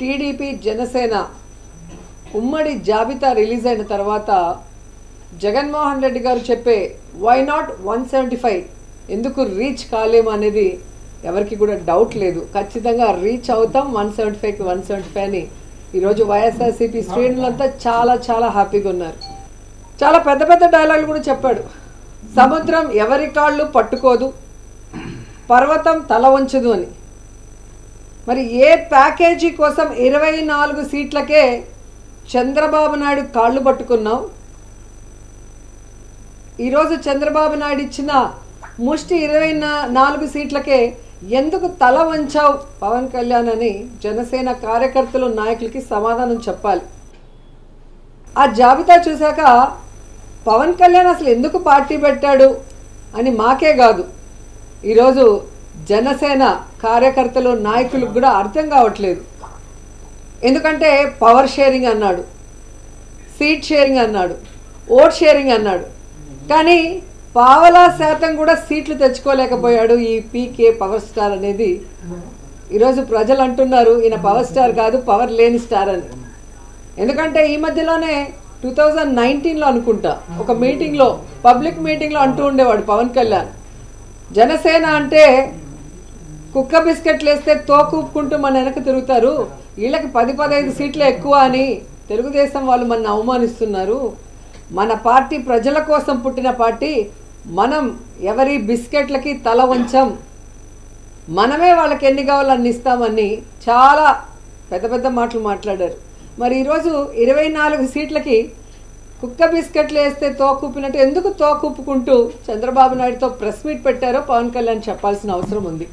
TDP Janasena ఉమ్మడి జాబితా release అయిన తర్వాత జగన్మోహన్ రెడ్డి గారు చెప్పే వై నాట్ 175 ఎందుకు రీచ్ కాలేము అనేది ఎవరికి కూడా డౌట్ లేదు. ఖచ్చితంగా రీచ్ అవుతాం 175కి 175 అని ఈరోజు వైఎస్ఆర్సీపీ శ్రేణులంతా చాలా చాలా హ్యాపీగా ఉన్నారు. చాలా పెద్ద పెద్ద డైలాగులు కూడా చెప్పాడు. సముద్రం ఎవరి కాళ్ళు పట్టుకోదు, పర్వతం తల వంచదు అని. మరి ఏ ప్యాకేజీ కోసం 24 సీట్లకే చంద్రబాబు నాయుడు కాళ్ళు పట్టుకున్నాం. ఈరోజు చంద్రబాబు నాయుడు ఇచ్చిన ముష్టి 24 సీట్లకే ఎందుకు తల వంచావు పవన్ కళ్యాణ్ అని జనసేన కార్యకర్తలు నాయకులకి సమాధానం చెప్పాలి. ఆ జాబితా చూశాక పవన్ కళ్యాణ్ అసలు ఎందుకు పార్టీ పెట్టాడు అని మాకే కాదు, ఈరోజు జనసేన కార్యకర్తలు నాయకులకు కూడా అర్థం కావట్లేదు. ఎందుకంటే పవర్ షేరింగ్ అన్నాడు, సీట్ షేరింగ్ అన్నాడు, ఓట్ షేరింగ్ అన్నాడు, కానీ పావలా శాతం కూడా సీట్లు తెచ్చుకోలేకపోయాడు ఈ పీకే పవర్ స్టార్ అనేది. ఈరోజు ప్రజలు అంటున్నారు ఈయన పవర్ స్టార్ కాదు, పవర్ లేని స్టార్ అని. ఎందుకంటే ఈ మధ్యలోనే 2019లో అనుకుంటా ఒక మీటింగ్లో, పబ్లిక్ మీటింగ్లో అంటూ ఉండేవాడు పవన్ కళ్యాణ్, జనసేన అంటే కుక్క బిస్కెట్లు వేస్తే తోకూపుకుంటూ మన వెనక తిరుగుతారు, వీళ్ళకి 10-15 సీట్లు ఎక్కువ అని తెలుగుదేశం వాళ్ళు మన అవమానిస్తున్నారు, మన పార్టీ ప్రజల కోసం పుట్టిన పార్టీ, మనం ఎవరి బిస్కెట్లకి తల వంచం, మనమే వాళ్ళకి ఎన్ని కావాలో అన్ని ఇస్తామని చాలా పెద్ద పెద్ద మాటలు మాట్లాడారు. మరి ఈరోజు 24 సీట్లకి కుక్క బిస్కెట్లు వేస్తే తోకూపినట్టు ఎందుకు తోకూపుకుంటూ చంద్రబాబు నాయుడుతో ప్రెస్ మీట్ పెట్టారో పవన్ కళ్యాణ్ చెప్పాల్సిన అవసరం ఉంది.